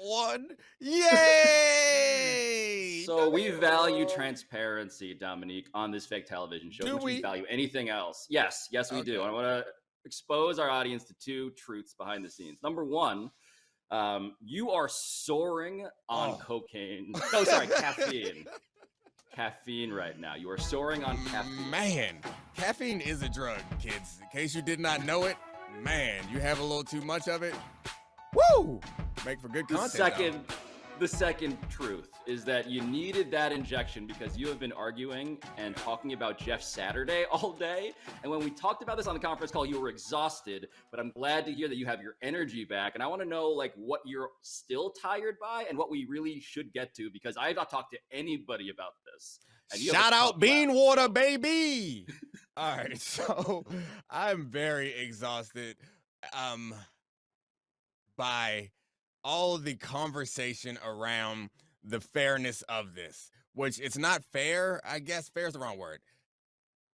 1. Yay! So we value transparency, Domonique, on this fake television show. Do Which we we? value anything else? Yes, we do. Okay. I want to expose our audience to 2 truths behind the scenes. Number 1, you are soaring on cocaine. No, sorry, caffeine. Caffeine right now. You are soaring on caffeine. Man, caffeine is a drug, kids. In case you did not know it, man, you have a little too much of it. Woo! Make for good content. The second truth is that you needed that injection because you have been arguing and talking about Jeff Saturday all day. And when we talked about this on the conference call, you were exhausted, but I'm glad to hear that you have your energy back. And I want to know like what you're still tired by and what we really should get to, because I have not talked to anybody about this. And Shout out Bean Water, baby. All right. So I'm very exhausted by all the conversation around the fairness of this, which it's not fair. I guess fair is the wrong word.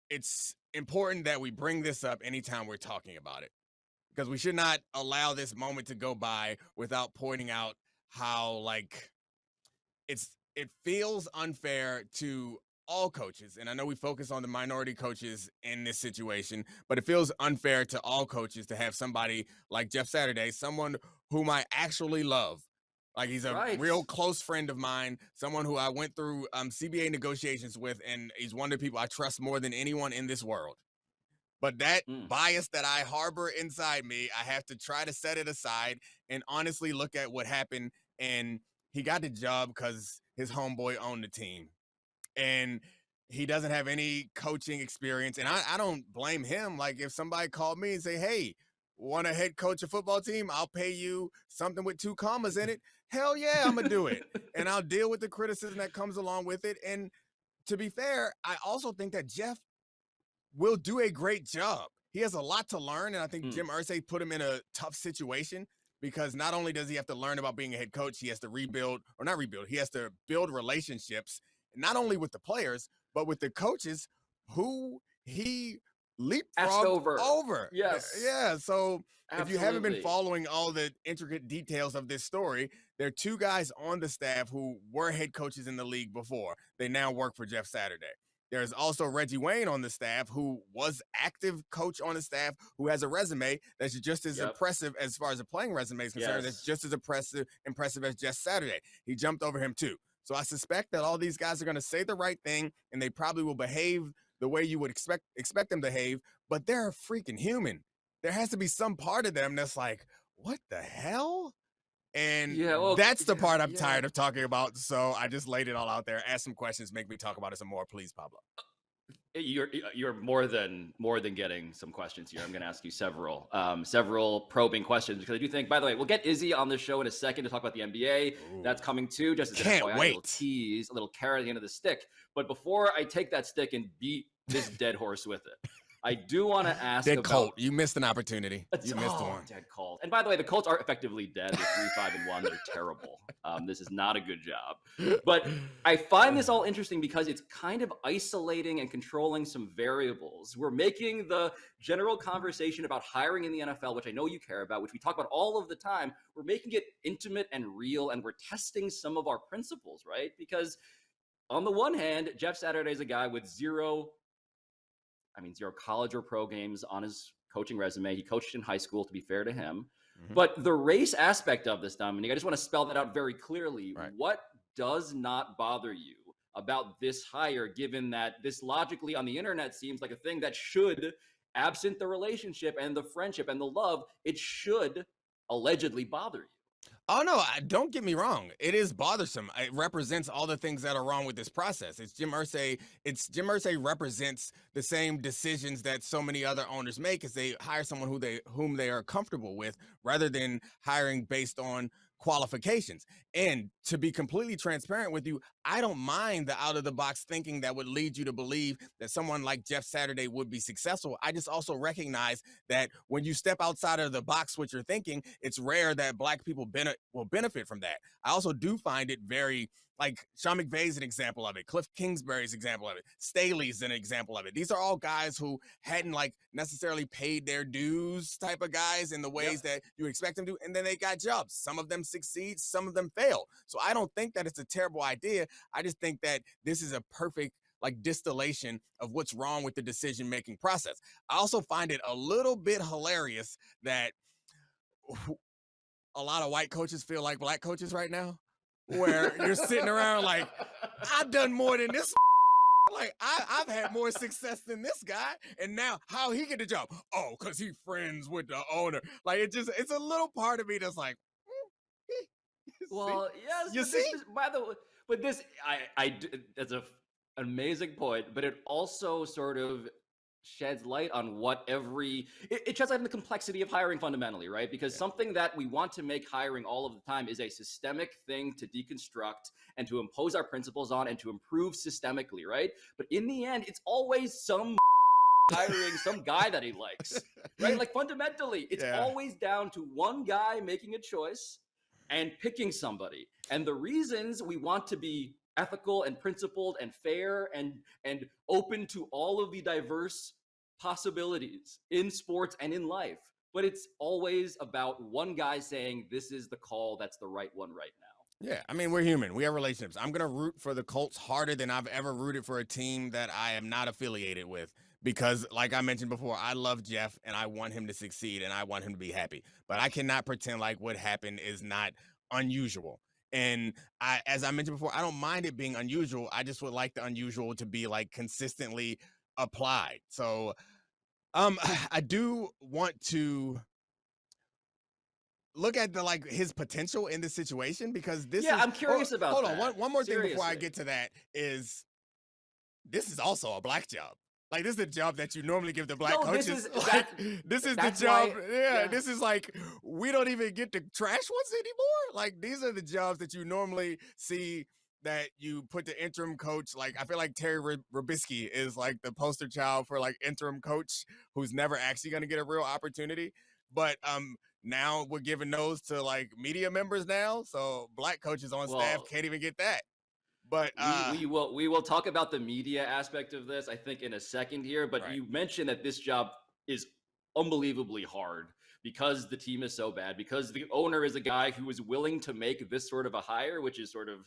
It's important that we bring this up anytime we're talking about it, because we should not allow this moment to go by without pointing out how like it feels unfair to all coaches. And I know we focus on the minority coaches in this situation, but it feels unfair to all coaches to have somebody like Jeff Saturday, someone whom I actually love. Like he's a real close friend of mine, someone who I went through CBA negotiations with, and he's one of the people I trust more than anyone in this world. But that bias that I harbor inside me, I have to try to set it aside and honestly look at what happened. And he got the job because his homeboy owned the team. And he doesn't have any coaching experience. And I don't blame him. Like if somebody called me and say, hey, want to head coach a football team? I'll pay you something with 2 commas in it. Hell yeah, I'm going to do it. And I'll deal with the criticism that comes along with it. And to be fair, I also think that Jeff will do a great job. He has a lot to learn. And I think Jim Irsay put him in a tough situation, because not only does he have to learn about being a head coach, he has to he has to build relationships, not only with the players, but with the coaches who he leapfrogged over. Yes. Yeah. So Absolutely. If you haven't been following all the intricate details of this story, there are 2 guys on the staff who were head coaches in the league before. They now work for Jeff Saturday. There's also Reggie Wayne on the staff, who was active coach on the staff, who has a resume that's just as impressive as far as a playing resume is concerned. That's just as impressive as Jeff Saturday. He jumped over him too. So I suspect that all these guys are going to say the right thing, and they probably will behave the way you would expect them to behave, but they're freaking human. There has to be some part of them that's like, what the hell? And that's the part I'm tired of talking about. So I just laid it all out there. Ask some questions, make me talk about it some more, please, Pablo. You're more than getting some questions here. I'm going to ask you several probing questions, because I do think, by the way, we'll get Izzy on the show in a second to talk about the NBA. Ooh. That's coming too. Just as Can't wait. A little tease, a little carrot at the end of the stick. But before I take that stick and beat this dead horse with it, I do want to ask about Colt. You missed an opportunity. You missed one. Dead Colt. And by the way, the Colts are effectively dead. They're 3-5-1. They're terrible. This is not a good job. But I find this all interesting because it's kind of isolating and controlling some variables. We're making the general conversation about hiring in the NFL, which I know you care about, which we talk about all of the time. We're making it intimate and real, and we're testing some of our principles, right? Because on the one hand, Jeff Saturday is a guy with zero college or pro games on his coaching resume. He coached in high school, to be fair to him. Mm-hmm. But the race aspect of this, Dominique, I just want to spell that out very clearly. Right. What does not bother you about this hire, given that this logically on the internet seems like a thing that should, absent the relationship and the friendship and the love, it should allegedly bother you? Oh, no, don't get me wrong. It is bothersome. It represents all the things that are wrong with this process. Jim Irsay represents the same decisions that so many other owners make, as they hire someone whom they are comfortable with, rather than hiring based on qualifications. And to be completely transparent with you, I don't mind the out-of-the-box thinking that would lead you to believe that someone like Jeff Saturday would be successful. I just also recognize that when you step outside of the box with your thinking, it's rare that Black people will benefit from that. I also do find it very like Sean McVay's an example of it. Cliff Kingsbury's an example of it. Staley's an example of it. These are all guys who hadn't like necessarily paid their dues type of guys in the ways that you expect them to, and then they got jobs. Some of them succeed, some of them fail. So I don't think that it's a terrible idea. I just think that this is a perfect like distillation of what's wrong with the decision-making process. I also find it a little bit hilarious that a lot of white coaches feel like black coaches right now, where you're sitting around like, I've done more than this. Like I've had more success than this guy, and now how he get the job? Oh, because he friends with the owner. Like it's a little part of me that's like, well, yes, you but see? by the way, but this, that's an amazing point, but it also sort of sheds light on what it sheds light on the complexity of hiring fundamentally, right? Because something that we want to make hiring all of the time is a systemic thing to deconstruct and to impose our principles on and to improve systemically, right? But in the end, it's always some hiring some guy that he likes, right? Like fundamentally, it's always down to one guy making a choice and picking somebody. And the reasons we want to be ethical and principled and fair and open to all of the diverse possibilities in sports and in life, but it's always about one guy saying this is the call that's the right one right now. Yeah, I mean, we're human. We have relationships. I'm going to root for the Colts harder than I've ever rooted for a team that I am not affiliated with because, like I mentioned before, I love Jeff and I want him to succeed and I want him to be happy. But I cannot pretend like what happened is not unusual. And as I mentioned before, I don't mind it being unusual. I just would like the unusual to be like consistently applied. So I do want to look at the like his potential in this situation because this is I'm curious about hold that. on, one more thing before I Seriously. get to that is this is also a black job. Like this is a job that you normally give to black coaches. This is the job. This is like we don't even get the trash ones anymore. Like these are the jobs that you normally see that you put the interim coach. Like I feel like Terry Robisky is like the poster child for like interim coach who's never actually going to get a real opportunity. But now we're giving those to like media members now. So black coaches on staff can't even get that. But we will talk about the media aspect of this, I think, in a second here. But you mentioned that this job is unbelievably hard because the team is so bad, because the owner is a guy who is willing to make this sort of a hire, which is sort of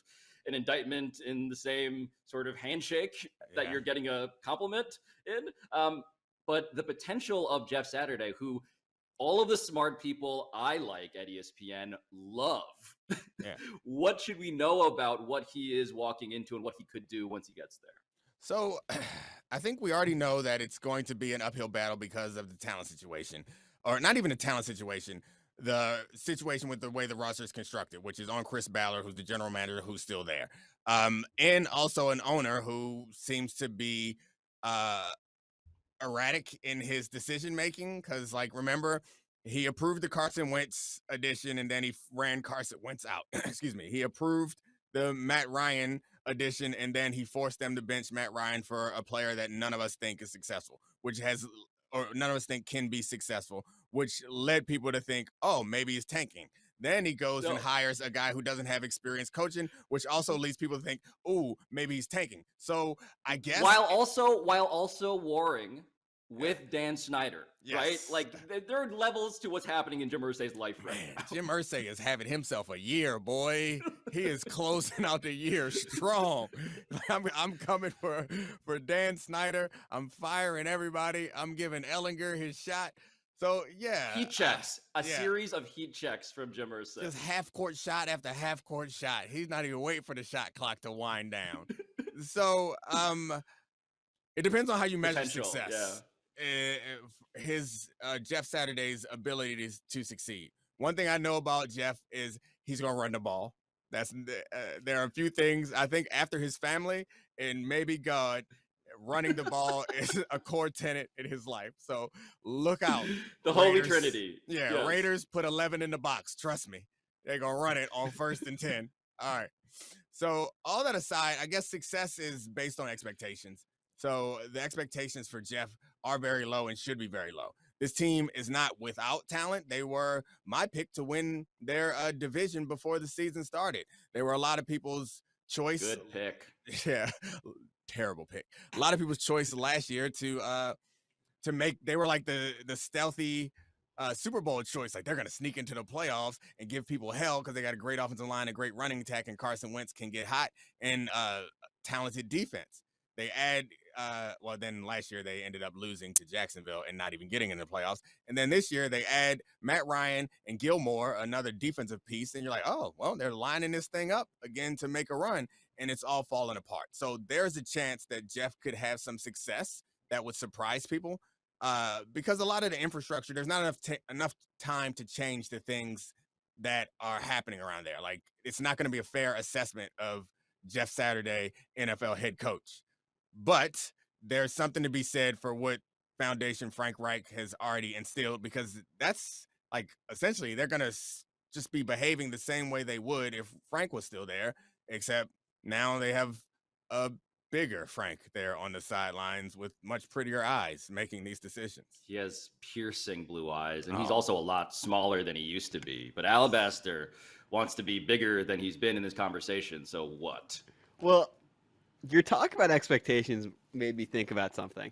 an indictment in the same sort of handshake that you're getting a compliment in. But the potential of Jeff Saturday, who all of the smart people I like at ESPN love. What should we know about what he is walking into and what he could do once he gets there? So I think we already know that it's going to be an uphill battle because of the talent situation, or not even the talent situation, the situation with the way the roster is constructed, which is on Chris Ballard, who's the general manager, who's still there. And also an owner who seems to be erratic in his decision making because like remember he approved the Carson Wentz addition and then he ran Carson Wentz out. Excuse me. He approved the Matt Ryan addition and then he forced them to bench Matt Ryan for a player that none of us think is successful, or none of us think can be successful, which led people to think, oh, maybe he's tanking. Then he goes and hires a guy who doesn't have experience coaching, which also leads people to think, oh, maybe he's tanking. So I guess while also warring with Dan Snyder, right? Like there are levels to what's happening in Jim Irsay's life right now. Jim Irsay is having himself a year, boy. He is closing out the year strong. I'm coming for Dan Snyder. I'm firing everybody. I'm giving Ellinger his shot. So heat checks, series of heat checks from Jim Irsay. Just half court shot after half court shot. He's not even waiting for the shot clock to wind down. So it depends on how you measure success. His Jeff Saturday's ability to succeed. One thing I know about Jeff is he's gonna run the ball. There are a few things I think after his family and maybe God, running the ball is a core tenet in his life. So look out. The Holy Trinity. Raiders put 11 in the box. Trust me. They're going to run it on 1st and 10. All right. So all that aside, I guess success is based on expectations. So the expectations for Jeff are very low and should be very low. This team is not without talent. They were my pick to win their division before the season started. They were a lot of people's choice. Good pick. Yeah, terrible pick. A lot of people's choice last year to make, they were like the stealthy Super Bowl choice. Like they're gonna sneak into the playoffs and give people hell because they got a great offensive line, a great running attack, and Carson Wentz can get hot, and talented defense. They add well, then last year they ended up losing to Jacksonville and not even getting in the playoffs. And then this year they add Matt Ryan and Gilmore, another defensive piece, and you're like, oh well, they're lining this thing up again to make a run, and it's all falling apart. So there's a chance that Jeff could have some success that would surprise people, because a lot of the infrastructure, there's not enough time to change the things that are happening around there. Like it's not going to be a fair assessment of Jeff Saturday, NFL head coach. But there's something to be said for what foundation Frank Reich has already instilled, because that's like essentially they're going to just be behaving the same way they would if Frank was still there, except now they have a bigger Frank there on the sidelines with much prettier eyes making these decisions. He has piercing blue eyes, and he's Oh. also a lot smaller than he used to be. But Alabaster wants to be bigger than he's been in this conversation. So what? Well, your talk about expectations made me think about something.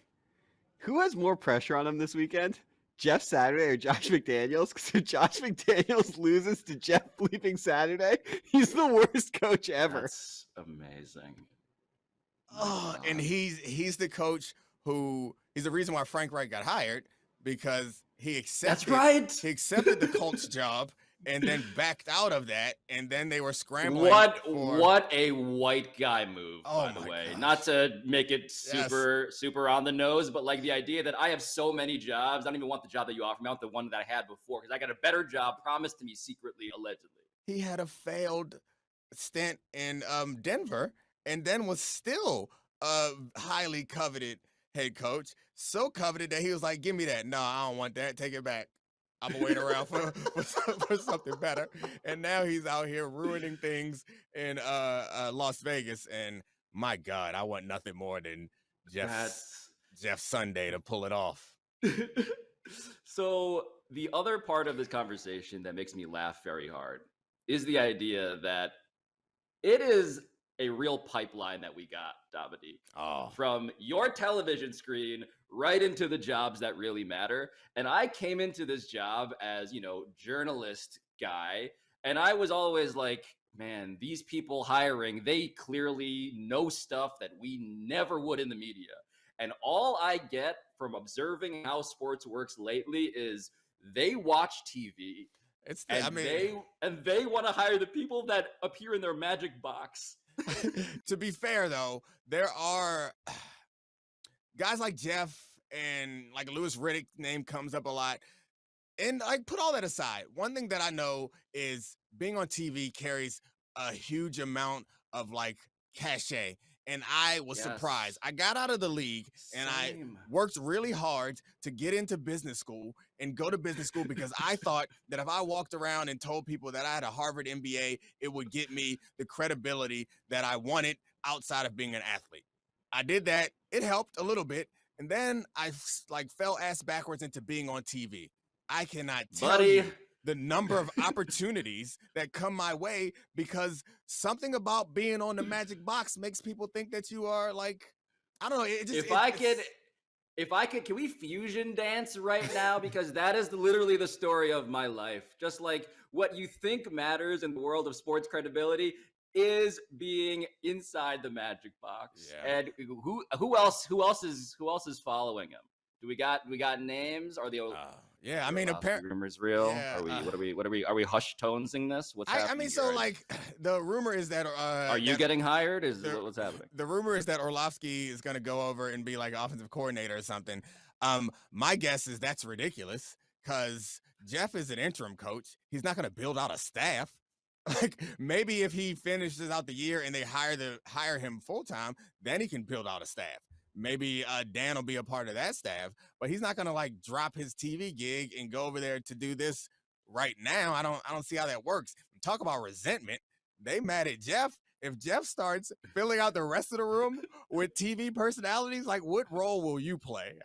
Who has more pressure on him this weekend? Jeff Saturday or Josh McDaniels? Because if Josh McDaniels loses to Jeff Bleeping Saturday, he's the worst coach ever. That's amazing. Oh, and he's the coach he's the reason why Frank Reich got hired, because he accepted he accepted the Colts job and then backed out of that, and then they were scrambling. What a white guy move, by the way. Gosh. Not to make it super on the nose, but like the idea that I have so many jobs. I don't even want the job that you offer me. I want the one that I had before, because I got a better job promised to me secretly, allegedly. He had a failed stint in Denver, and then was still a highly coveted head coach. So coveted that he was like, give me that. No, I don't want that. Take it back. I'm gonna wait around for something better. And now he's out here ruining things in Las Vegas. And my God, I want nothing more than Jeff Sunday to pull it off. So the other part of this conversation that makes me laugh very hard is the idea that it is a real pipeline that we got, Domonique. Oh. From your television screen right into the jobs that really matter. And I came into this job as, journalist guy. And I was always like, man, these people hiring, they clearly know stuff that we never would in the media. And all I get from observing how sports works lately is they watch TV. They want to hire the people that appear in their magic box. To be fair, though, there are guys like Jeff and like Louis Riddick's name comes up a lot. And like, put all that aside, one thing that I know is being on TV carries a huge amount of like cachet. And I was surprised. I got out of the league and I worked really hard to get into business school and go to business school because I thought that if I walked around and told people that I had a Harvard MBA, it would get me the credibility that I wanted outside of being an athlete. I did that. It helped a little bit. And then I like fell ass backwards into being on TV. I cannot tell you the number of opportunities that come my way because something about being on the magic box makes people think that you are like, I don't know. If I could, can we fusion dance right now? Because that is literally the story of my life. Just like what you think matters in the world of sports credibility is being inside the magic box. Yeah. And who else is following him? Do we got names? Are the yeah, I mean, apparently rumors real. Yeah, Are we hush tonesing this? What's happening? I mean, so like the rumor is that are you getting hired? What's happening? The rumor is that Orlovsky is going to go over and be like offensive coordinator or something. My guess is that's ridiculous because Jeff is an interim coach. He's not going to build out a staff. Like maybe if he finishes out the year and they hire him full time, then he can build out a staff. Maybe Dan will be a part of that staff, but he's not going to like drop his TV gig and go over there to do this right now. I don't see how that works. Talk about resentment. They mad at Jeff. If Jeff starts filling out the rest of the room with TV personalities, like what role will you play?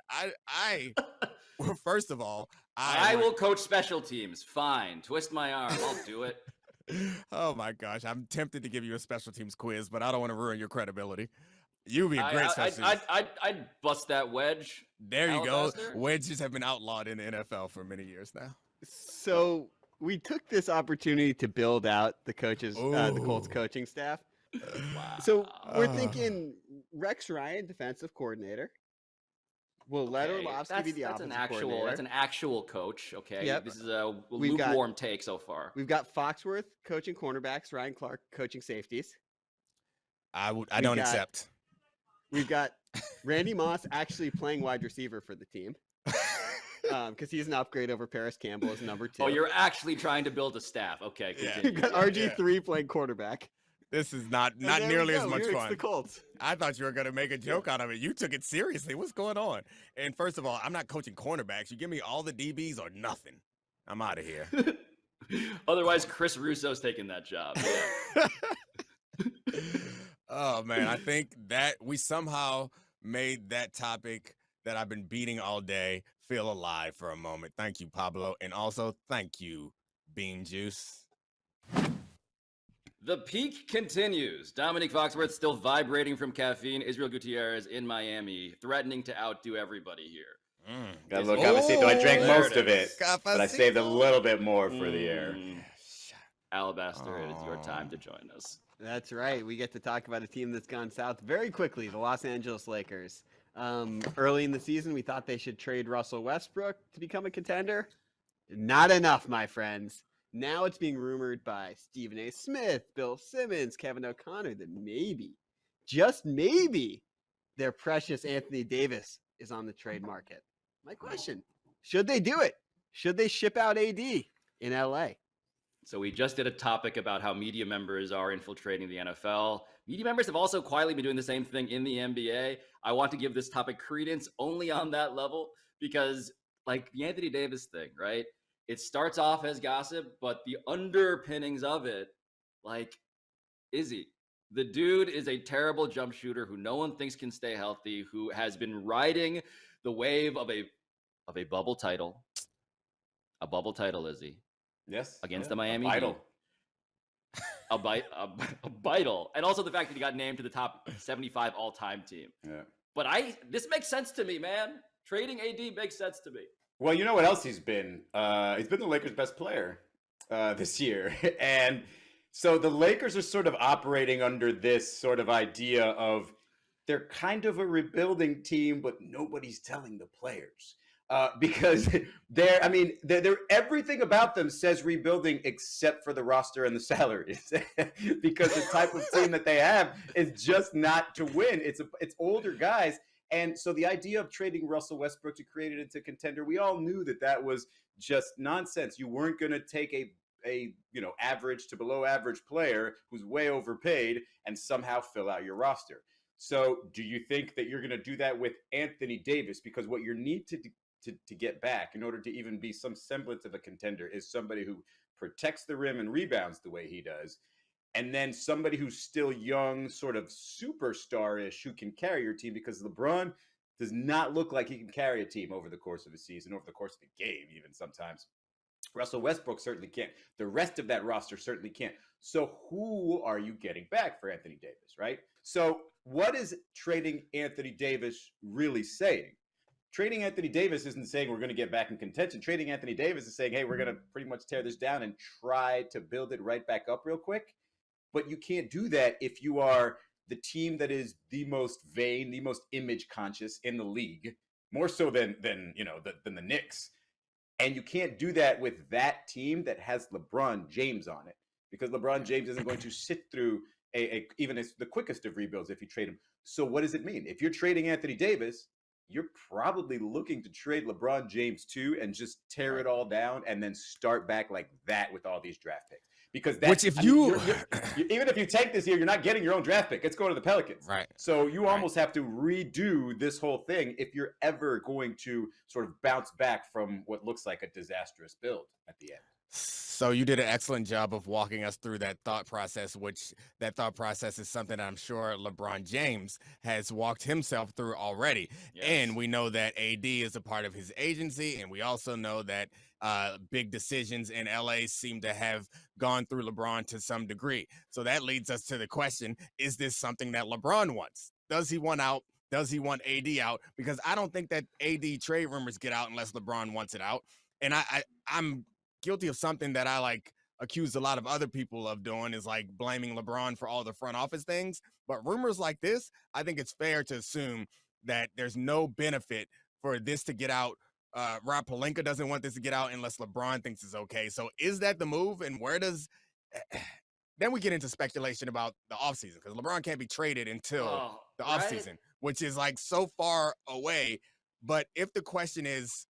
Well, first of all, I will coach special teams. Fine. Twist my arm. I'll do it. Oh my gosh, I'm tempted to give you a special teams quiz, but I don't want to ruin your credibility. You'd be a great special teams. I'd bust that wedge. There you go. Alabaster? Wedges have been outlawed in the NFL for many years now. So we took this opportunity to build out the Colts Ooh. coaching staff. Wow. So we're Ah. thinking Rex Ryan, defensive coordinator. We'll let Orlovsky be the offensive coordinator. That's an actual coach. Okay, Yep. this is a We've got- lukewarm take so far. We've got Foxworth coaching cornerbacks, Ryan Clark coaching safeties. I We don't got- accept. We've got Randy Moss actually playing wide receiver for the team because he's an upgrade over Paris Campbell as number 2. Oh, you're actually trying to build a staff. Okay, Yeah. continue. We've got RG3 playing quarterback. This is not And there we nearly as go. much It's fun. the Colts. I thought you were going to make a joke out of it. You took it seriously. What's going on? And first of all, I'm not coaching cornerbacks. You give me all the DBs or nothing. I'm out of here. Otherwise, Chris Russo's taking that job. Yeah. Oh man, I think that we somehow made that topic that I've been beating all day feel alive for a moment. Thank you, Pablo. And also thank you, Bean Juice. The peak continues. Domonique Foxworth still vibrating from caffeine. Izzy Gutierrez in Miami, threatening to outdo everybody here. Gotta look, Cafecito. I drank there most it of it, is. but I saved a little bit more for the air. Alabaster, it is your time to join us. That's right. We get to talk about a team that's gone south very quickly, the Los Angeles Lakers. Early in the season, we thought they should trade Russell Westbrook to become a contender. Not enough, my friends. Now it's being rumored by Stephen A. Smith, Bill Simmons, Kevin O'Connor that maybe, just maybe, their precious Anthony Davis is on the trade market. My question, should they do it? Should they ship out AD in LA? So we just did a topic about how media members are infiltrating the NFL. Media members have also quietly been doing the same thing in the NBA. I want to give this topic credence only on that level because, like the Anthony Davis thing, right? It starts off as gossip, but the underpinnings of it, like, Izzy, the dude is a terrible jump shooter who no one thinks can stay healthy, who has been riding the wave of a bubble title. A bubble title, Izzy. Yes, Against the Miami Heat. A vital. And also the fact that he got named to the top 75 all-time team. Yeah. But this makes sense to me, man. Trading AD makes sense to me. Well, you know what else he's been? He's been the Lakers' best player this year. And so the Lakers are sort of operating under this sort of idea of they're kind of a rebuilding team, but nobody's telling the players. Because they're everything about them says rebuilding except for the roster and the salaries. Because the type of team that they have is just not to win. It's older guys. And so the idea of trading Russell Westbrook to create it into contender, we all knew that was just nonsense. You weren't going to take a average to below average player who's way overpaid and somehow fill out your roster. So do you think that you're going to do that with Anthony Davis? Because what you need to get back in order to even be some semblance of a contender is somebody who protects the rim and rebounds the way he does. And then somebody who's still young, sort of superstar-ish, who can carry your team, because LeBron does not look like he can carry a team over the course of a season, over the course of the game, even sometimes. Russell Westbrook certainly can't. The rest of that roster certainly can't. So who are you getting back for Anthony Davis, right? So what is trading Anthony Davis really saying? Trading Anthony Davis isn't saying we're going to get back in contention. Trading Anthony Davis is saying, hey, we're going to pretty much tear this down and try to build it right back up real quick. But you can't do that if you are the team that is the most vain, the most image conscious in the league, more so than the Knicks. And you can't do that with that team that has LeBron James on it, because LeBron James isn't going to sit through even the quickest of rebuilds if you trade him. So what does it mean? If you're trading Anthony Davis, you're probably looking to trade LeBron James too and just tear it all down and then start back like that with all these draft picks. Because that's, even if you take this year, you're not getting your own draft pick. It's going to the Pelicans. Right. So you almost have to redo this whole thing if you're ever going to sort of bounce back from what looks like a disastrous build at the end. So you did an excellent job of walking us through that thought process, which that thought process is something that I'm sure LeBron James has walked himself through already. And Yes. we know that AD is a part of his agency, and we also know that big decisions in LA seem to have gone through LeBron to some degree. So that leads us to the question: is this something that LeBron wants? Does he want out? Does he want AD out? Because I don't think that AD trade rumors get out unless LeBron wants it out. And I'm guilty of something that I like accused a lot of other people of doing, is like blaming LeBron for all the front office things. But rumors like this, I think it's fair to assume that there's no benefit for this to get out. Rob Pelinka doesn't want this to get out unless LeBron thinks it's okay. So is that the move? And where does then we get into speculation about the offseason, because LeBron can't be traded until the Right? offseason, which is like so far away. But if the question is,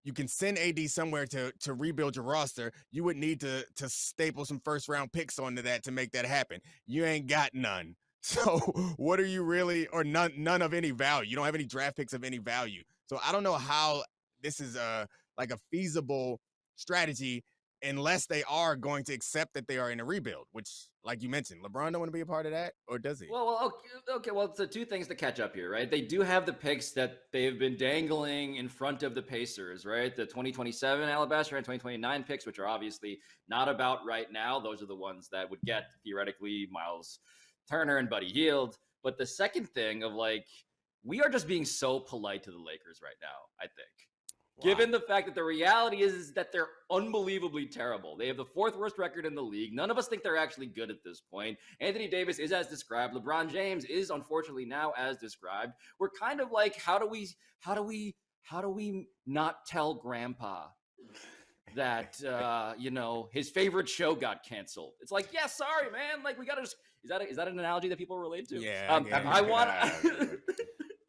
you can send AD somewhere to rebuild your roster, you would need to staple some first round picks onto that to make that happen. You ain't got none. So what are you really, or none of any value? You don't have any draft picks of any value. So I don't know how this is like a feasible strategy unless they are going to accept that they are in a rebuild, which, like you mentioned, LeBron don't want to be a part of that, or does he? Well, okay. Well, so two things to catch up here, right? They do have the picks that they've been dangling in front of the Pacers, right? The 2027 Alabaster and 2029 picks, which are obviously not about right now. Those are the ones that would get theoretically Miles Turner and Buddy Hield. But the second thing of like, we are just being so polite to the Lakers right now, I think. Given the fact that the reality is that they're unbelievably terrible. They have the fourth worst record in the league. None of us think they're actually good at this point. Anthony Davis is as described. LeBron James is unfortunately now as described. We're kind of like, how do we not tell Grandpa that his favorite show got canceled? It's like, yeah, sorry, man. Like, we gotta just is that an analogy that people relate to? Yeah, I want.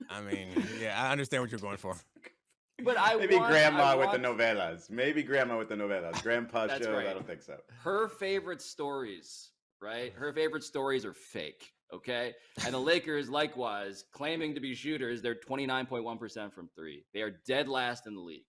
I mean, yeah, I understand what you're going for. But maybe grandma with the novelas. Maybe grandma with the novelas. Grandpa's show, right. I don't think so. Her favorite stories, right? Her favorite stories are fake, okay? And the Lakers, likewise, claiming to be shooters, they're 29.1% from three. They are dead last in the league.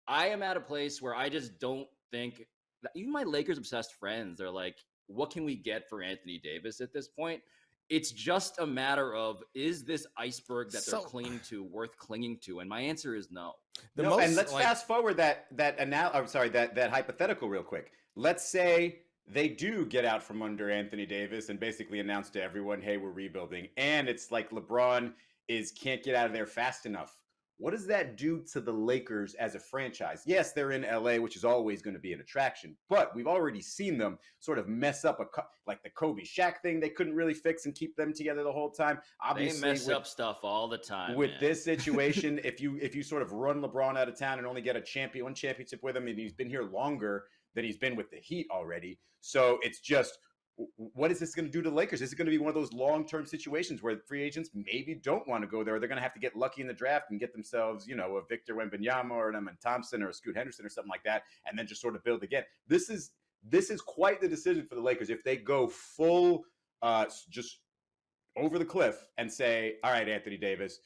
I am at a place where I just don't think that even my Lakers-obsessed friends are like, what can we get for Anthony Davis at this point? It's just a matter of, is this iceberg that they're clinging to worth clinging to? And my answer is no. And let's fast forward that hypothetical real quick. Let's say they do get out from under Anthony Davis and basically announce to everyone, hey, we're rebuilding. And it's like LeBron can't get out of there fast enough. What does that do to the Lakers as a franchise? Yes, they're in LA, which is always going to be an attraction, but we've already seen them sort of mess up like the Kobe Shaq thing. They couldn't really fix and keep them together the whole time. Obviously, they mess up stuff all the time. With this situation, if you sort of run LeBron out of town and only get one championship with him, and he's been here longer than he's been with the Heat already, so it's just, what is this going to do to the Lakers? Is it going to be one of those long-term situations where free agents maybe don't want to go there? Or they're going to have to get lucky in the draft and get themselves, a Victor Wembanyama or an Eamon Thompson or a Scoot Henderson or something like that, and then just sort of build again. This is quite the decision for the Lakers if they go full, just over the cliff and say, all right, Anthony Davis,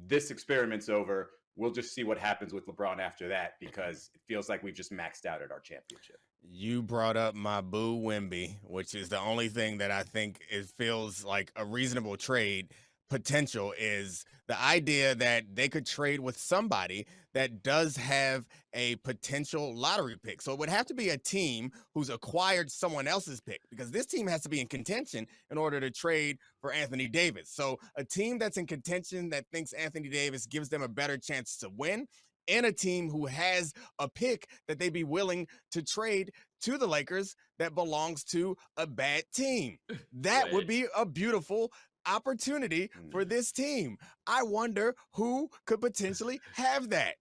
this experiment's over. We'll just see what happens with LeBron after that, because it feels like we've just maxed out at our championship. You brought up my boo Wemby, which is the only thing that I think it feels like a reasonable trade potential, is the idea that they could trade with somebody that does have a potential lottery pick. So it would have to be a team who's acquired someone else's pick, because this team has to be in contention in order to trade for Anthony Davis. So a team that's in contention that thinks Anthony Davis gives them a better chance to win, and a team who has a pick that they'd be willing to trade to the Lakers that belongs to a bad team. That would be a beautiful opportunity for this team. I wonder who could potentially have that.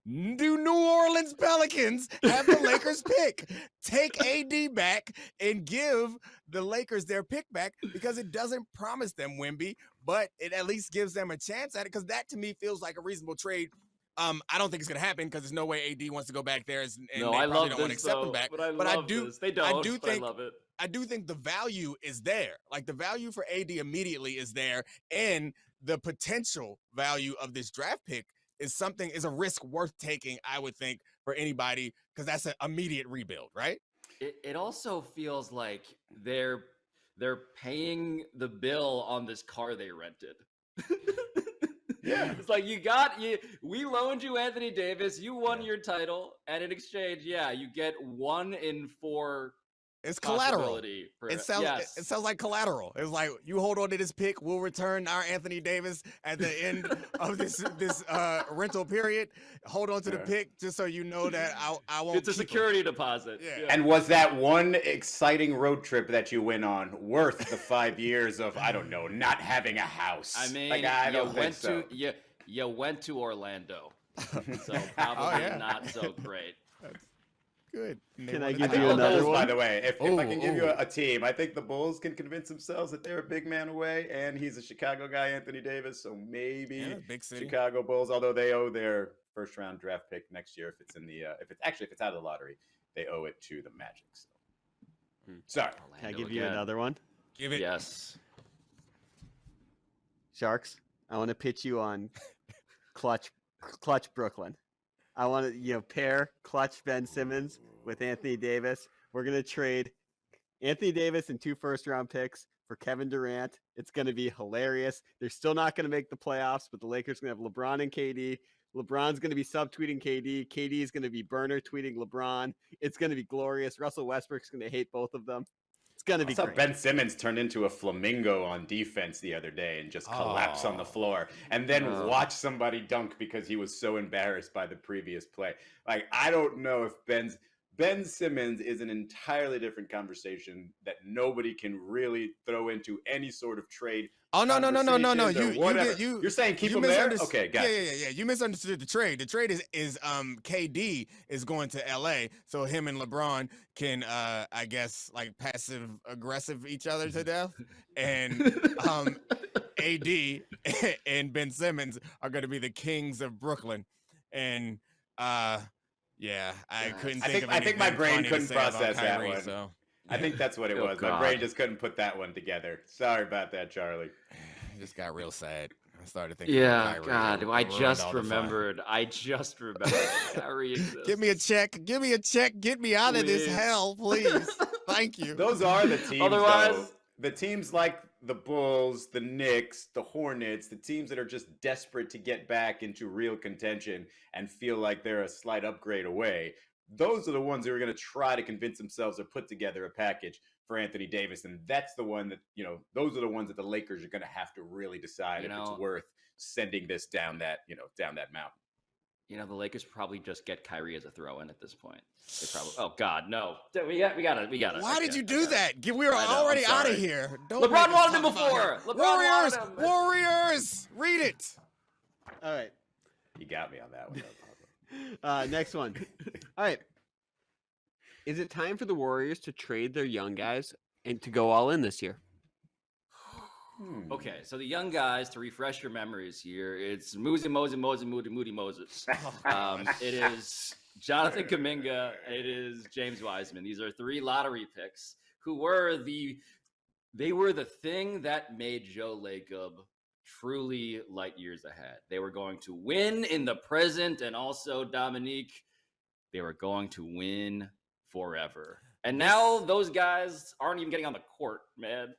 Do New Orleans Pelicans have the Lakers pick? Take AD back and give the Lakers their pick back, because it doesn't promise them Wemby, but it at least gives them a chance at it, because that to me feels like a reasonable trade. I don't think it's going to happen, because there's no way AD wants to go back there, and they probably don't want to accept him back. But I do think, I love it. I do think the value is there. Like, the value for AD immediately is there, and the potential value of this draft pick is a risk worth taking, I would think, for anybody because that's an immediate rebuild, right? It also feels like they're paying the bill on this car they rented. Yeah. It's like we loaned you Anthony Davis, you won your title, and in exchange, you get 1 in 4 It's collateral. possibility for It sounds like collateral. It's like you hold on to this pick, we'll return our Anthony Davis at the end of this rental period. Hold on to the pick just so you know that I won't. It's a security deposit. Yeah. And was that one exciting road trip that you went on worth the 5 years of, I don't know, not having a house? I mean, like, I don't think so. You went to Orlando, so probably not so great. Good. Can I give I think you the another Bulls, one? by the way, if I can give you a team, I think the Bulls can convince themselves that they're a big man away, and he's a Chicago guy, Anthony Davis, so maybe big city. Chicago Bulls, although they owe their first-round draft pick next year if it's in the if it's out of the lottery, they owe it to the Magic. So. Sorry. Can I give you another one? Give it. Yes. Sharks, I want to pitch you on Clutch Brooklyn. I want to pair Clutch Ben Simmons with Anthony Davis. We're going to trade Anthony Davis and 2 first-round picks for Kevin Durant. It's going to be hilarious. They're still not going to make the playoffs, but the Lakers are going to have LeBron and KD. LeBron's going to be subtweeting KD. KD is going to be burner tweeting LeBron. It's going to be glorious. Russell Westbrook's going to hate both of them. It's going to be great. Ben Simmons turned into a flamingo on defense the other day and just collapsed on the floor and then watch somebody dunk because he was so embarrassed by the previous play. Like, I don't know if Ben Simmons is an entirely different conversation that nobody can really throw into any sort of trade. Oh, no. You're saying keep him there? Okay, gotcha. Yeah. You misunderstood the trade. The trade is KD is going to LA, so him and LeBron can I guess like passive aggressive each other to death. And AD and Ben Simmons are going to be the kings of Brooklyn. And I couldn't think of anything. I think my brain funny couldn't to say about process that Kyrie, one. So. I think that's what it was. God. My brain just couldn't put that one together. Sorry about that, Charlie. It just got real sad. I started thinking. Yeah, about Kyrie. God. It I ruined just all the fun. remembered. Kyrie exists. Give me a check. Get me out of this Please. hell, please. Thank you. Those are the teams. Otherwise- though. The teams like the Bulls, the Knicks, the Hornets, the teams that are just desperate to get back into real contention and feel like they're a slight upgrade away. Those are the ones who are going to try to convince themselves to put together a package for Anthony Davis. And that's the one that, those are the ones that the Lakers are going to have to really decide if it's worth sending this down that mountain. The Lakers probably just get Kyrie as a throw-in at this point. They probably. Oh God, no. We got to. Why did you do that? We were already out of here. Don't LeBron make us wanted him talk about before. him. Warriors. Read it. All right. You got me on that one. Next one. All right. Is it time for the Warriors to trade their young guys and to go all in this year? Okay, so the young guys, to refresh your memories here, it's Moody Moses. It is Jonathan Kuminga. It is James Wiseman. These are 3 lottery picks who were the thing that made Joe Lacob truly light years ahead. They were going to win in the present, and also Domonique, they were going to win forever. And now those guys aren't even getting on the court, man.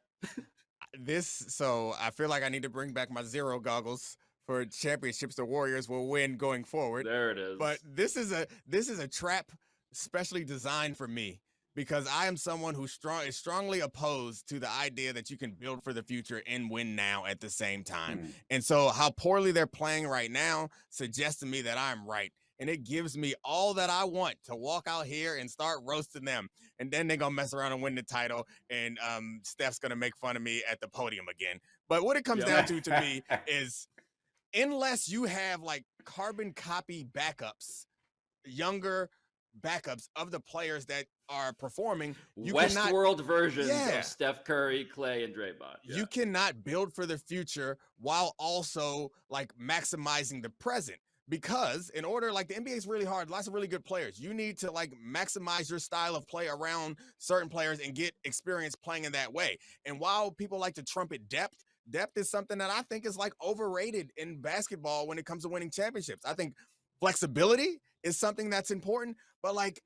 So I feel like I need to bring back my zero goggles for championships. The Warriors will win going forward. There it is. But this is a trap specially designed for me because I am someone who is strongly opposed to the idea that you can build for the future and win now at the same time. And so how poorly they're playing right now suggests to me that I'm right. And it gives me all that I want to walk out here and start roasting them. And then they're going to mess around and win the title. And Steph's going to make fun of me at the podium again. But what it comes down to me is unless you have like carbon copy backups, younger backups of the players that are performing, you Westworld versions of Steph Curry, Clay, and Draymond. You cannot build for the future while also like maximizing the present. Because in order, like the NBA is really hard, lots of really good players. You need to like maximize your style of play around certain players and get experience playing in that way. And while people like to trumpet depth is something that I think is like overrated in basketball when it comes to winning championships. I think flexibility is something that's important, but like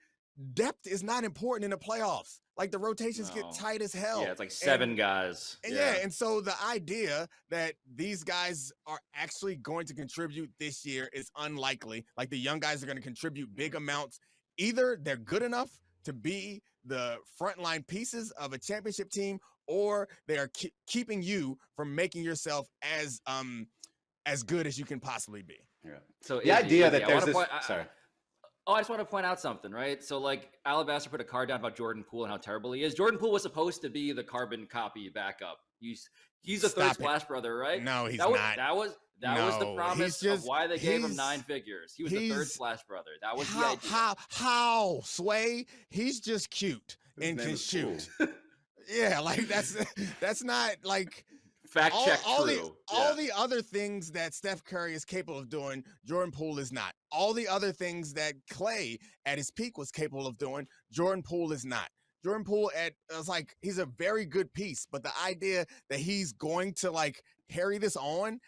depth is not important in the playoffs. Like the rotations get No. tight as hell. Yeah, it's like 7 guys. And and so the idea that these guys are actually going to contribute this year is unlikely. Like the young guys are going to contribute big amounts. Either they're good enough to be the frontline pieces of a championship team, or they are keeping you from making yourself as good as you can possibly be. Yeah. So the idea that there's this. Sorry. I just want to point out something, right? So, like, Alabaster put a card down about Jordan Poole and how terrible he is. Jordan Poole was supposed to be the carbon copy backup. He's a third Splash brother, right? No, he's not. That was the No, promise of why they gave him 9 figures. He was the third Splash brother. That was the idea. How, Sway? He's just cute and can shoot. Yeah, like that's not like fact check true. All the other things that Steph Curry is capable of doing, Jordan Poole is not. All the other things that Clay at his peak was capable of doing, Jordan Poole is not. Jordan Poole it's like he's a very good piece, but the idea that he's going to like carry this on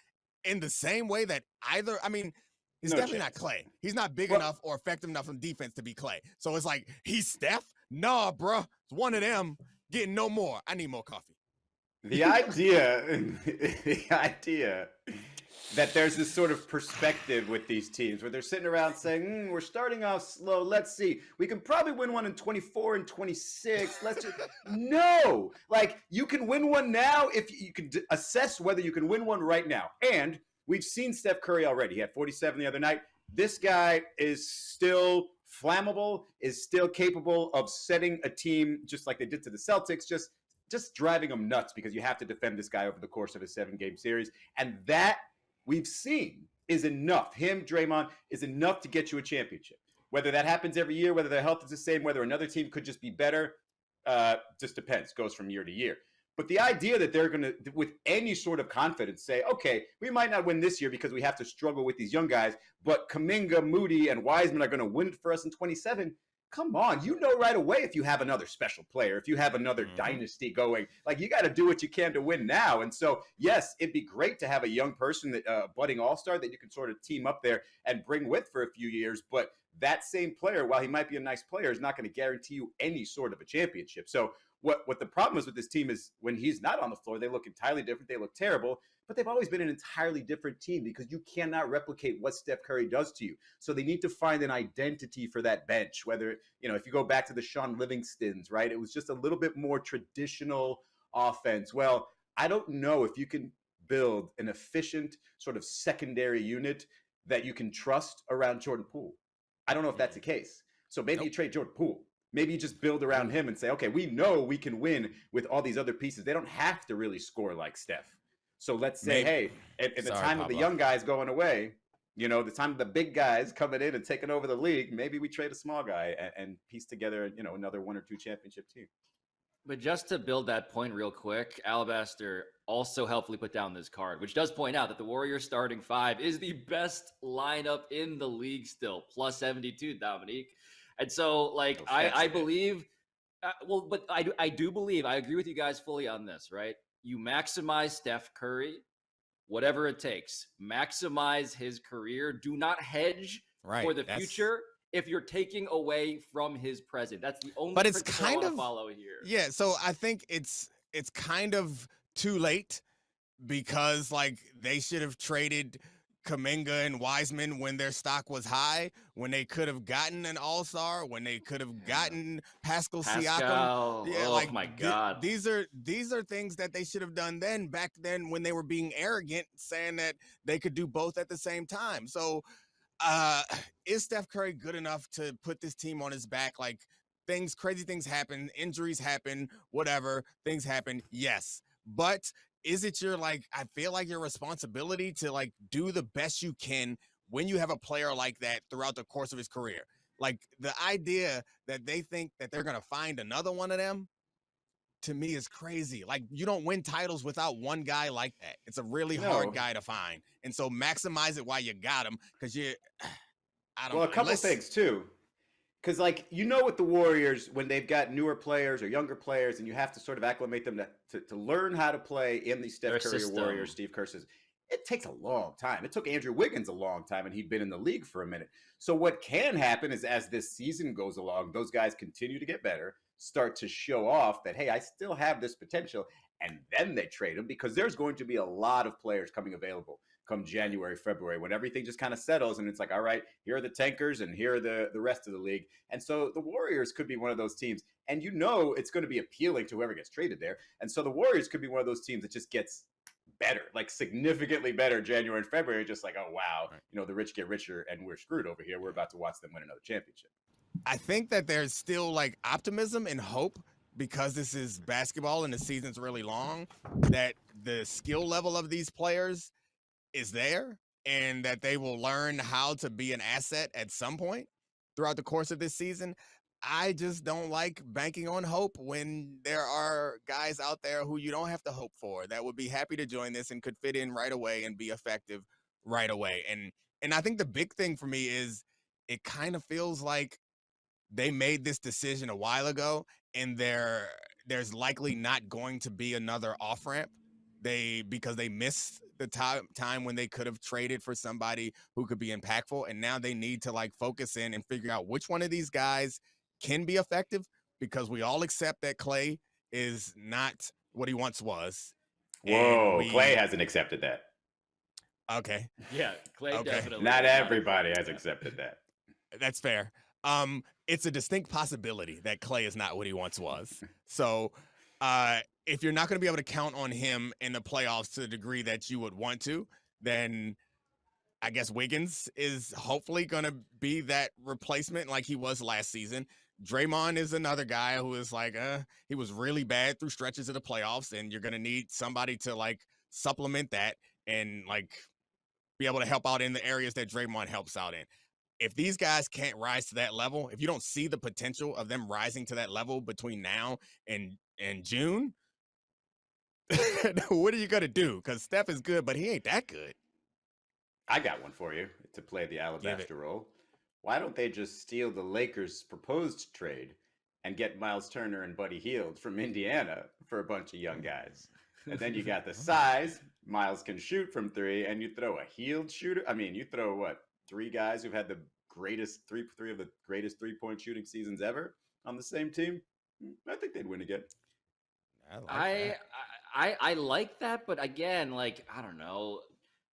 in the same way that he's definitely not Clay. He's not big enough or effective enough on defense to be Clay. So it's like he's Steph? Nah, bruh. It's one of them getting no more. I need more coffee. The idea that there's this sort of perspective with these teams where they're sitting around saying, we're starting off slow. Let's see. We can probably win one in 24 and 26. Let's just no. Like, you can win one now if you can assess whether you can win one right now. And we've seen Steph Curry already. He had 47 the other night. This guy is still flammable, is still capable of setting a team just like they did to the Celtics, just driving them nuts because you have to defend this guy over the course of a 7-game series. And that we've seen is enough. Him, Draymond, is enough to get you a championship. Whether that happens every year, whether their health is the same, whether another team could just be better, just depends. Goes from year to year. But the idea that they're going to, with any sort of confidence, say, okay, we might not win this year because we have to struggle with these young guys, but Kuminga, Moody, and Wiseman are going to win for us in 27. Come on, you know right away if you have another special player, if you have another dynasty going, like you got to do what you can to win now. And so, yes, it'd be great to have a young person, that budding all-star that you can sort of team up there and bring with for a few years. But that same player, while he might be a nice player, is not going to guarantee you any sort of a championship. So what the problem is with this team is when he's not on the floor, they look entirely different. They look terrible, but they've always been an entirely different team because you cannot replicate what Steph Curry does to you. So they need to find an identity for that bench, whether, if you go back to the Sean Livingstons, right? It was just a little bit more traditional offense. Well, I don't know if you can build an efficient sort of secondary unit that you can trust around Jordan Poole. I don't know if that's the case. So maybe you trade Jordan Poole. Maybe you just build around him and say, okay, we know we can win with all these other pieces. They don't have to really score like Steph. So let's say, hey, at the time of the young guys going away, the time of the big guys coming in and taking over the league, maybe we trade a small guy and piece together, another 1 or 2 championship team. But just to build that point real quick, Alabaster also helpfully put down this card, which does point out that the Warriors starting 5 is the best lineup in the league still, plus 72, Domonique. And so, like, I believe, but I do believe, I agree with you guys fully on this, right? You maximize Steph Curry, whatever it takes. Maximize his career. Do not hedge for the future if you're taking away from his present. That's the only principle I want to follow here. Yeah, so I think it's kind of too late because, like, they should have traded Kuminga and Wiseman when their stock was high, when they could have gotten an all-star, when they could have gotten Pascal Siakam. Yeah, my God. These are things that they should have done back then when they were being arrogant, saying that they could do both at the same time. So is Steph Curry good enough to put this team on his back? Like, crazy things happen, injuries happen, whatever, things happen. Yes. But is it I feel like your responsibility to like do the best you can when you have a player like that throughout the course of his career? Like, the idea that they think that they're going to find another one of them, to me, is crazy. Like, you don't win titles without one guy like that. It's a really hard guy to find. And so maximize it while you got him, because I don't know. Well, a couple things too. Because, like, with the Warriors, when they've got newer players or younger players, and you have to sort of acclimate them to learn how to play in the Steph Curry Warriors, Steve Kerr's, it takes a long time. It took Andrew Wiggins a long time, and he'd been in the league for a minute. So what can happen is as this season goes along, those guys continue to get better, start to show off that, hey, I still have this potential, and then they trade them because there's going to be a lot of players coming available come January, February, when everything just kind of settles and it's like, all right, here are the tankers and here are the rest of the league. And so the Warriors could be one of those teams, and it's going to be appealing to whoever gets traded there. And so the Warriors could be one of those teams that just gets better, like significantly better January and February, just like, oh, wow, the rich get richer and we're screwed over here. We're about to watch them win another championship. I think that there's still like optimism and hope because this is basketball and the season's really long, that the skill level of these players is there and that they will learn how to be an asset at some point throughout the course of this season. I just don't like banking on hope when there are guys out there who you don't have to hope for that would be happy to join this and could fit in right away and be effective right away. And I think the big thing for me is it kind of feels like they made this decision a while ago and there's likely not going to be another off-ramp. Because they missed the time when they could have traded for somebody who could be impactful, and now they need to like focus in and figure out which one of these guys can be effective, because we all accept that Clay is not what he once was. Whoa, Clay hasn't accepted that. Okay. Yeah, Clay definitely. Not everybody has accepted that. That's fair. It's a distinct possibility that Clay is not what he once was. So if you're not going to be able to count on him in the playoffs to the degree that you would want to, then I guess Wiggins is hopefully going to be that replacement like he was last season. Draymond is another guy who is like, he was really bad through stretches of the playoffs, and you're going to need somebody to like supplement that and like be able to help out in the areas that Draymond helps out in. If these guys can't rise to that level, if you don't see the potential of them rising to that level between now and June, what are you going to do? Because Steph is good, but he ain't that good. I got one for you to play the alabaster role. Why don't they just steal the Lakers' proposed trade and get Miles Turner and Buddy Hield from Indiana for a bunch of young guys? And then you got the size. Miles can shoot from three, and you throw a Hield shooter. I mean, you throw what? Three guys who've had the greatest three of the greatest 3-point shooting seasons ever on the same team. I think they'd win again. I like that, but again, like, I don't know.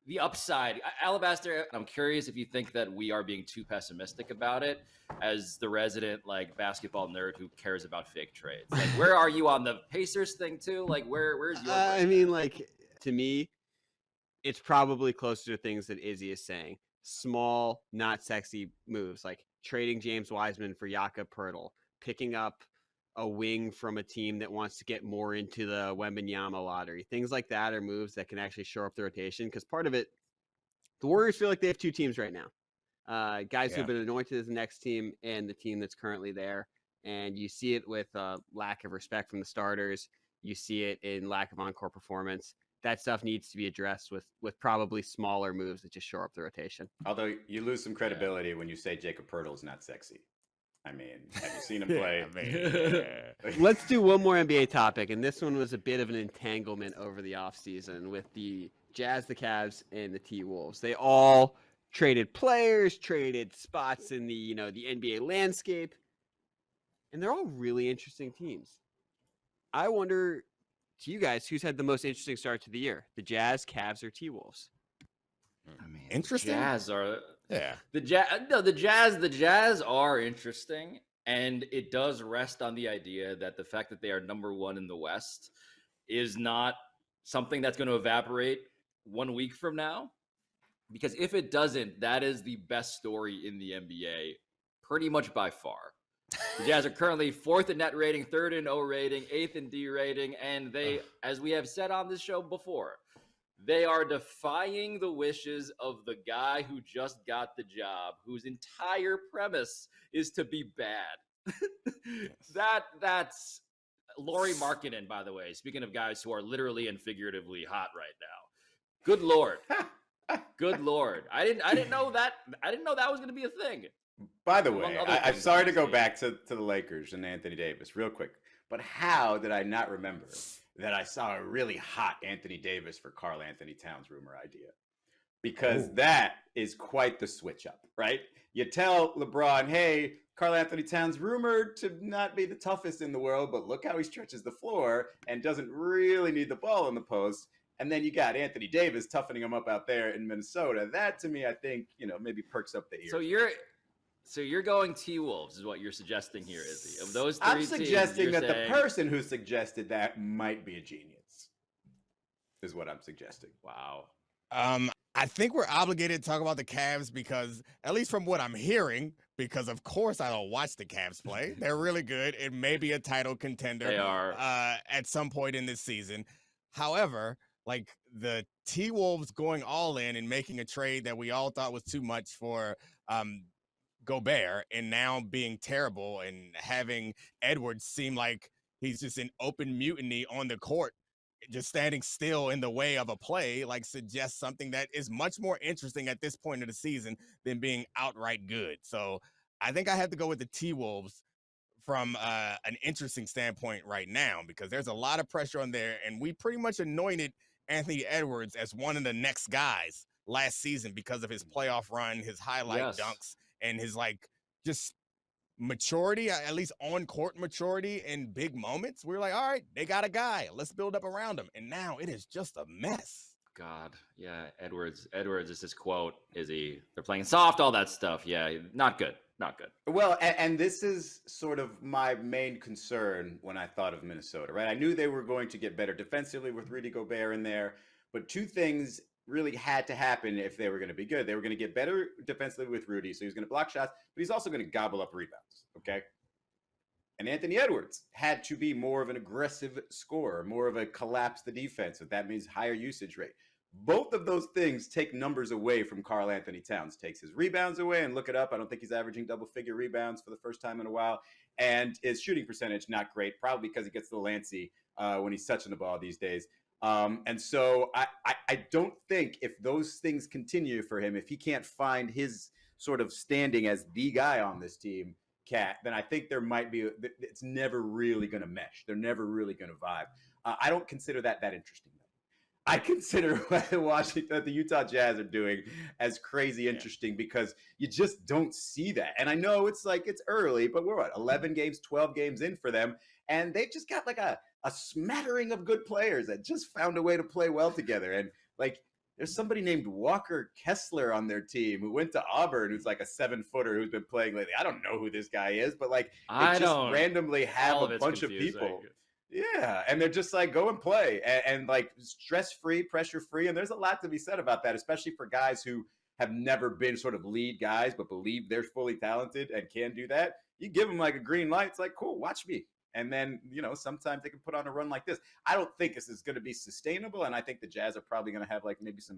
The upside, Alabaster, I'm curious if you think that we are being too pessimistic about it as the resident like basketball nerd who cares about fake trades. Like, where are you on the Pacers thing too? Like, where's your I mean, like, to me, it's probably closer to things that Izzy is saying. Small, not sexy moves, like trading James Wiseman for Jakob Poeltl, picking up a wing from a team that wants to get more into the Wembanyama lottery. Things like that are moves that can actually shore up the rotation, because part of it, the Warriors feel like they have two teams right now. Guys who have been anointed as the next team and the team that's currently there. And you see it with lack of respect from the starters. You see it in lack of on-court performance. That stuff needs to be addressed with probably smaller moves that just shore up the rotation. Although you lose some credibility when you say Jakob Poeltl is not sexy. I mean, have you seen him play? Let's do one more NBA topic, and this one was a bit of an entanglement over the offseason with the Jazz, the Cavs, and the T-Wolves. They all traded players, traded spots in the the NBA landscape, and they're all really interesting teams. I wonder, to you guys, who's had the most interesting start to the year? The Jazz, Cavs, or T-Wolves? I mean, interesting. Jazz are the Jazz are interesting, and it does rest on the idea that the fact that they are number one in the West is not something that's going to evaporate 1 week from now. Because if it doesn't, that is the best story in the NBA, pretty much by far. The Jazz are currently 4th in net rating, 3rd in O rating, 8th in D rating, and they, as we have said on this show before, they are defying the wishes of the guy who just got the job, whose entire premise is to be bad. That's Lauri Markkanen, by the way. Speaking of guys who are literally and figuratively hot right now. Good Lord. Good Lord. I didn't know that. I didn't know that was going to be a thing. By the way, I'm sorry to go back to the Lakers and Anthony Davis real quick, but how did I not remember that I saw a really hot Anthony Davis for Karl Anthony Towns rumor idea. Because that is quite the switch up, right? You tell LeBron, hey, Karl Anthony Towns rumored to not be the toughest in the world, but look how he stretches the floor and doesn't really need the ball in the post. And then you got Anthony Davis toughening him up out there in Minnesota. That, to me, I think, maybe perks up the ears. So you're going T-Wolves is what you're suggesting here, Izzy. Of those 3 I'm teams, suggesting that saying... the person who suggested that might be a genius, is what I'm suggesting. Wow. I think we're obligated to talk about the Cavs because, at least from what I'm hearing, because of course I don't watch the Cavs play. They're really good. It may be a title contender. They are. At some point in this season. However, like the T-Wolves going all in and making a trade that we all thought was too much for Gobert, and now being terrible and having Edwards seem like he's just in open mutiny on the court, just standing still in the way of a play, like suggests something that is much more interesting at this point of the season than being outright good. So I think I have to go with the T-Wolves from an interesting standpoint right now, because there's a lot of pressure on there, and we pretty much anointed Anthony Edwards as one of the next guys last season because of his playoff run, his highlight dunks, and his just maturity, at least on court maturity in big moments. We're like, all right, they got a guy. Let's build up around him. And now it is just a mess. God, yeah, Edwards is this quote, Izzy. They're playing soft, all that stuff. Yeah, not good. Well, and this is sort of my main concern when I thought of Minnesota, right? I knew they were going to get better defensively with Rudy Gobert in there, but 2 things really had to happen if they were going to be good. They were going to get better defensively with Rudy, so he's going to block shots, but he's also going to gobble up rebounds, okay? And Anthony Edwards had to be more of an aggressive scorer, more of a collapse the defense. So that means higher usage rate. Both of those things take numbers away from Karl Anthony Towns. Takes his rebounds away, and look it up. I don't think he's averaging double-figure rebounds for the first time in a while. And his shooting percentage, not great, probably because he gets a little antsy when he's touching the ball these days. And so I don't think if those things continue for him, if he can't find his sort of standing as the guy on this team, Cat, then I think there might be, it's never really going to mesh. They're never really going to vibe. I don't consider that interesting. I consider what the Utah Jazz are doing as crazy interesting because you just don't see that. And I know it's early, but we're 11 games, 12 games in for them. And they've just got a smattering of good players that just found a way to play well together. And there's somebody named Walker Kessler on their team who went to Auburn, who's a 7-footer who's been playing lately. I don't know who this guy is, but they just randomly have a bunch of people. Yeah, and they're just go and play and stress-free, pressure-free. And there's a lot to be said about that, especially for guys who have never been sort of lead guys but believe they're fully talented and can do that. You give them a green light, it's cool, watch me. And then, sometimes they can put on a run like this. I don't think this is going to be sustainable, and I think the Jazz are probably going to have maybe some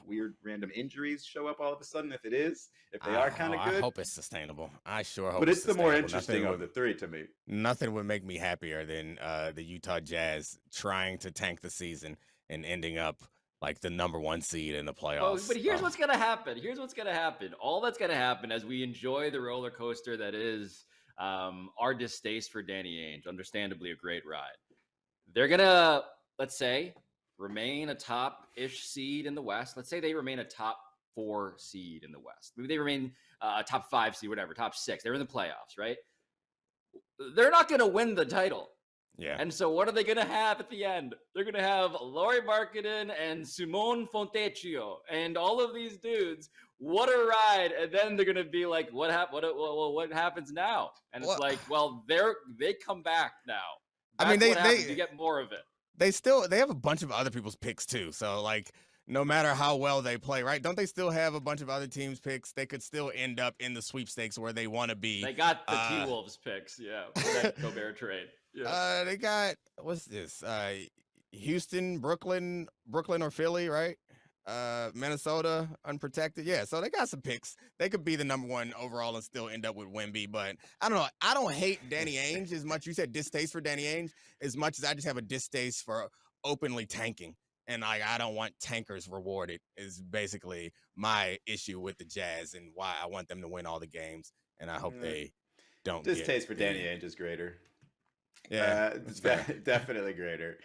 weird random injuries show up all of a sudden if they are kind of good. I hope it's sustainable. I sure hope but it's the more sustainable. interesting of the 3 to me. Nothing would make me happier than the Utah Jazz trying to tank the season and ending up the number 1 seed in the playoffs. Oh, but here's what's going to happen. All that's going to happen as we enjoy the roller coaster that is our distaste for Danny Ainge. Understandably a great ride. They're going to, let's say, remain a top-ish seed in the West. Let's say they remain a top 4 seed in the West. Maybe they remain a top 5 seed, whatever, top 6. They're in the playoffs, right? They're not going to win the title. Yeah. And so what are they going to have at the end? They're going to have Lauri Markkanen and Simone Fontecchio and all of these dudes. What a ride. And then they're going to be like, what happens now? And it's they come back now. You get more of it. They have a bunch of other people's picks too. So no matter how well they play, right? Don't they still have a bunch of other teams' picks? They could still end up in the sweepstakes where they want to be. They got the T-Wolves picks, yeah, for that Gobert trade. Yeah. They got, what's this? Houston, Brooklyn or Philly, right? Minnesota, unprotected. Yeah, so they got some picks. They could be the number 1 overall and still end up with Wemby. But I don't know. I don't hate Danny Ainge as much. You said distaste for Danny Ainge as much as I just have a distaste for openly tanking. And I don't want tankers rewarded is basically my issue with the Jazz and why I want them to win all the games. And I hope they don't. Distaste for Danny Ainge is greater. Yeah, definitely greater.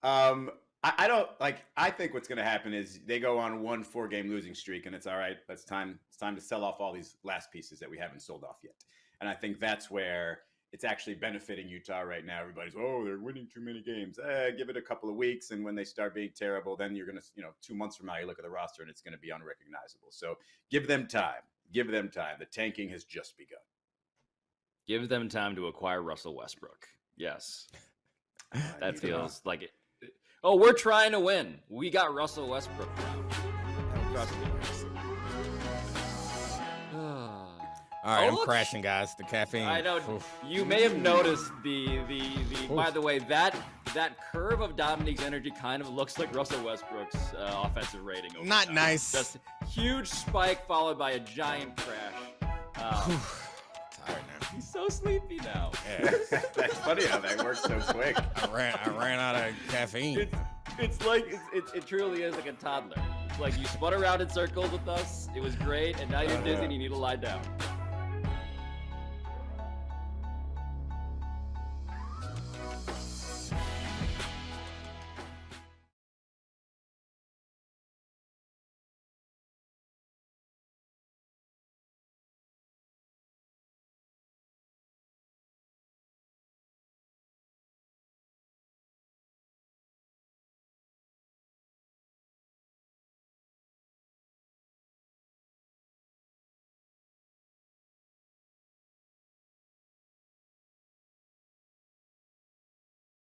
I don't like. I think what's going to happen is they go on 1 4-game losing streak, and it's all right. It's time to sell off all these last pieces that we haven't sold off yet. And I think that's where it's actually benefiting Utah right now. Everybody's, oh, they're winning too many games. Give it a couple of weeks, and when they start being terrible, then you're going to, 2 months from now, you look at the roster and it's going to be unrecognizable. So give them time. Give them time. The tanking has just begun. Give them time to acquire Russell Westbrook. Yes. That feels like it. Oh, we're trying to win. We got Russell Westbrook now. Trust me. All right, I'm crashing, guys. The caffeine. I know. Oof. You may have noticed the. By the way, that curve of Domonique's energy kind of looks like Russell Westbrook's offensive rating. Not time. nice. Just huge spike followed by a giant crash. Tired now. He's so sleepy now. Yeah. That's funny how that works so quick. I ran out of caffeine. It's like it truly is like a toddler. It's like you spun around in circles with us. It was great, and now you're dizzy and you need to lie down.